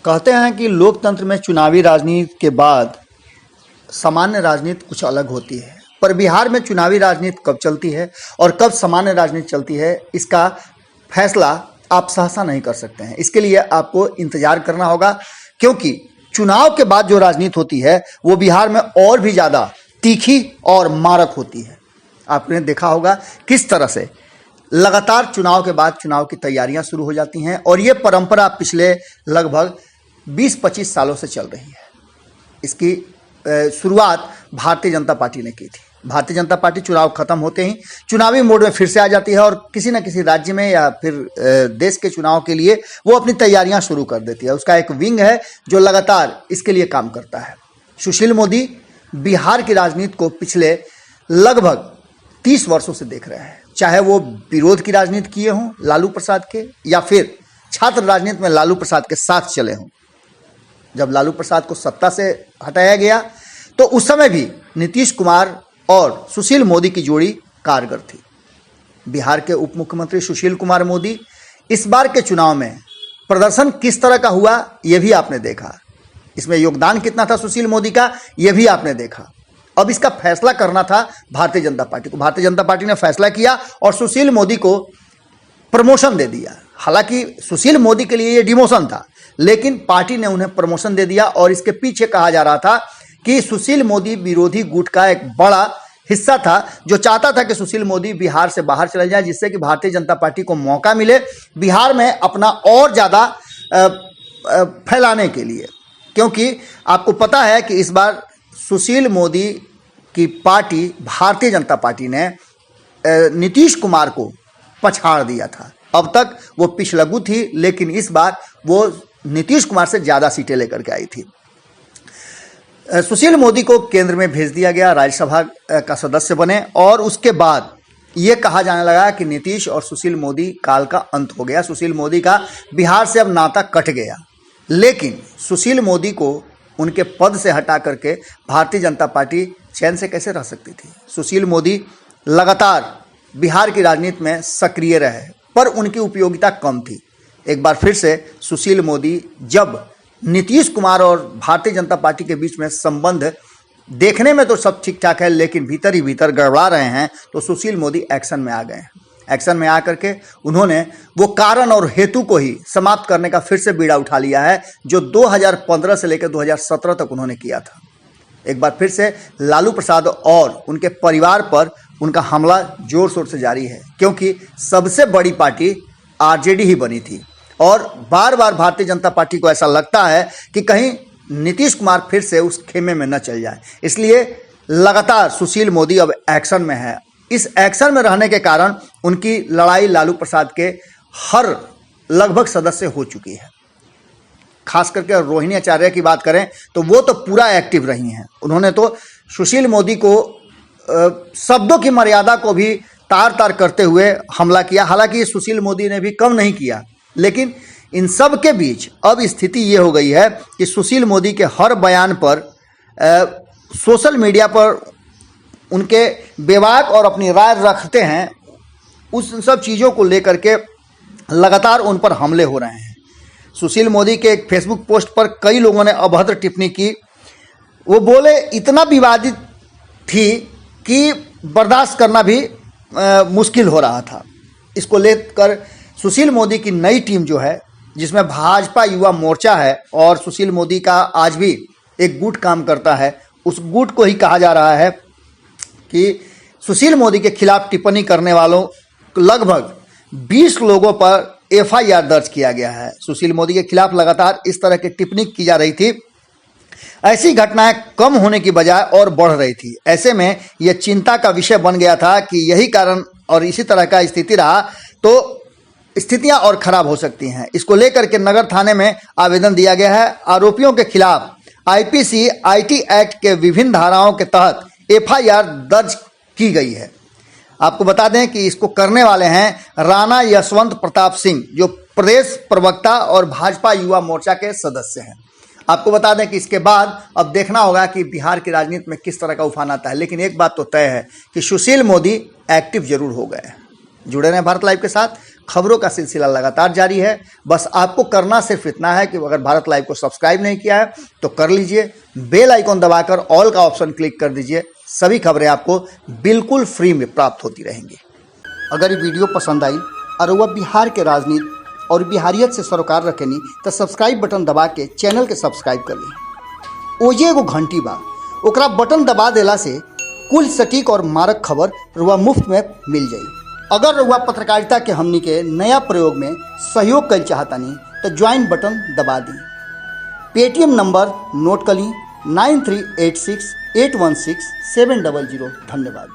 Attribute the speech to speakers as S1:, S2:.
S1: कहते हैं कि लोकतंत्र में चुनावी राजनीति के बाद सामान्य राजनीति कुछ अलग होती है, पर बिहार में चुनावी राजनीति कब चलती है और कब सामान्य राजनीति चलती है, इसका फैसला आप सहसा नहीं कर सकते हैं। इसके लिए आपको इंतजार करना होगा, क्योंकि चुनाव के बाद जो राजनीति होती है वो बिहार में और भी ज़्यादा तीखी और मारक होती है। आपने देखा होगा किस तरह से लगातार चुनाव के बाद चुनाव की तैयारियां शुरू हो जाती हैं, और ये परंपरा पिछले लगभग 20-25 सालों से चल रही है। इसकी शुरुआत भारतीय जनता पार्टी ने की थी। भारतीय जनता पार्टी चुनाव खत्म होते ही चुनावी मोड में फिर से आ जाती है और किसी न किसी राज्य में या फिर देश के चुनाव के लिए वो अपनी तैयारियां शुरू कर देती है। उसका एक विंग है जो लगातार इसके लिए काम करता है। सुशील मोदी बिहार की राजनीति को पिछले लगभग 30 वर्षों से देख रहे हैं, चाहे वो विरोध की राजनीति किए हों लालू प्रसाद के, या फिर छात्र राजनीति में लालू प्रसाद के साथ चले हों। जब लालू प्रसाद को सत्ता से हटाया गया तो उस समय भी नीतीश कुमार और सुशील मोदी की जोड़ी कारगर थी। बिहार के उप मुख्यमंत्री सुशील कुमार मोदी इस बार के चुनाव में प्रदर्शन किस तरह का हुआ यह भी आपने देखा। इसमें योगदान कितना था सुशील मोदी का यह भी आपने देखा। अब इसका फैसला करना था भारतीय जनता पार्टी को। भारतीय जनता पार्टी ने फैसला किया और सुशील मोदी को प्रमोशन दे दिया। हालांकि सुशील मोदी के लिए ये डिमोशन था, लेकिन पार्टी ने उन्हें प्रमोशन दे दिया। और इसके पीछे कहा जा रहा था कि सुशील मोदी विरोधी गुट का एक बड़ा हिस्सा था, जो चाहता था कि सुशील मोदी बिहार से बाहर चले जाए, जिससे कि भारतीय जनता पार्टी को मौका मिले बिहार में अपना और ज़्यादा फैलाने के लिए। क्योंकि आपको पता है कि इस बार सुशील मोदी की पार्टी भारतीय जनता पार्टी ने नीतीश कुमार को पछाड़ दिया था। अब तक वो पिछलग्गू थी, लेकिन इस बार वो नीतीश कुमार से ज़्यादा सीटें लेकर के आई थी। सुशील मोदी को केंद्र में भेज दिया गया, राज्यसभा का सदस्य बने, और उसके बाद ये कहा जाने लगा कि नीतीश और सुशील मोदी काल का अंत हो गया। सुशील मोदी का बिहार से अब नाता कट गया। लेकिन सुशील मोदी को उनके पद से हटा करके भारतीय जनता पार्टी चैन से कैसे रह सकती थी। सुशील मोदी लगातार बिहार की राजनीति में सक्रिय रहे, पर उनकी उपयोगिता कम थी। एक बार फिर से सुशील मोदी, जब नीतीश कुमार और भारतीय जनता पार्टी के बीच में संबंध देखने में तो सब ठीक ठाक है, लेकिन भीतर ही भीतर गड़बड़ा रहे हैं, तो सुशील मोदी एक्शन में आ गए हैं। एक्शन में आकर के उन्होंने वो कारण और हेतु को ही समाप्त करने का फिर से बीड़ा उठा लिया है, जो 2015 से लेकर 2017 तक उन्होंने किया था। एक बार फिर से लालू प्रसाद और उनके परिवार पर उनका हमला जोर शोर से जारी है, क्योंकि सबसे बड़ी पार्टी आरजेडी ही बनी थी। और बार बार भारतीय जनता पार्टी को ऐसा लगता है कि कहीं नीतीश कुमार फिर से उस खेमे में न चल जाए, इसलिए लगातार सुशील मोदी अब एक्शन में है। इस एक्शन में रहने के कारण उनकी लड़ाई लालू प्रसाद के हर लगभग सदस्य हो चुकी है। खास करके रोहिणी आचार्य की बात करें तो वो तो पूरा एक्टिव रही हैं। उन्होंने तो सुशील मोदी को शब्दों की मर्यादा को भी तार तार करते हुए हमला किया। हालांकि सुशील मोदी ने भी कम नहीं किया, लेकिन इन सब के बीच अब स्थिति ये हो गई है कि सुशील मोदी के हर बयान पर सोशल मीडिया पर उनके बेबाक और अपनी राय रखते हैं, उस सब चीज़ों को लेकर के लगातार उन पर हमले हो रहे हैं। सुशील मोदी के एक फेसबुक पोस्ट पर कई लोगों ने अभद्र टिप्पणी की। वो बोले इतना विवादित थी कि बर्दाश्त करना भी मुश्किल हो रहा था। इसको लेकर सुशील मोदी की नई टीम जो है, जिसमें भाजपा युवा मोर्चा है और सुशील मोदी का आज भी एक गुट काम करता है, उस गुट को ही कहा जा रहा है कि सुशील मोदी के खिलाफ टिप्पणी करने वालों लगभग 20 लोगों पर एफआईआर दर्ज किया गया है। सुशील मोदी के खिलाफ लगातार इस तरह की टिप्पणी की जा रही थी। ऐसी घटनाएं कम होने की बजाय और बढ़ रही थी। ऐसे में यह चिंता का विषय बन गया था कि यही कारण और इसी तरह का स्थिति रहा तो स्थितियां और खराब हो सकती हैं। इसको लेकर के नगर थाने में आवेदन दिया गया है। आरोपियों के खिलाफ आईपीसी आईटी एक्ट के विभिन्न धाराओं के तहत एफआईआर दर्ज की गई है। आपको बता दें कि इसको करने वाले हैं राणा यशवंत प्रताप सिंह, जो प्रदेश प्रवक्ता और भाजपा युवा मोर्चा के सदस्य हैं। आपको बता दें कि इसके बाद अब देखना होगा कि बिहार की राजनीति में किस तरह का उफान आता है, लेकिन एक बात तो तय है कि सुशील मोदी एक्टिव जरूर हो गए। जुड़े रहें भारत लाइव के साथ, खबरों का सिलसिला लगातार जारी है। बस आपको करना सिर्फ इतना है कि अगर भारत लाइव को सब्सक्राइब नहीं किया है तो कर लीजिए, बेल आइकॉन दबाकर ऑल का ऑप्शन क्लिक कर दीजिए। सभी खबरें आपको बिल्कुल फ्री में प्राप्त होती रहेंगी। अगर ये वीडियो पसंद आई और वह बिहार के राजनीति और बिहारियत से सरोकार रखेनी तो सब्सक्राइब बटन दबा के चैनल के सब्सक्राइब कर ली। ओजे एगो घंटी बा, ओकरा बटन दबा देला से कुल सटीक और मारक खबर रुआ मुफ्त में मिल जाई। अगर रुआ पत्रकारिता के हमनी के नया प्रयोग में सहयोग कर चाहतानी तो ज्वाइन बटन दबा दी। पेटीएम नंबर नोट कर ली 9386816700। धन्यवाद।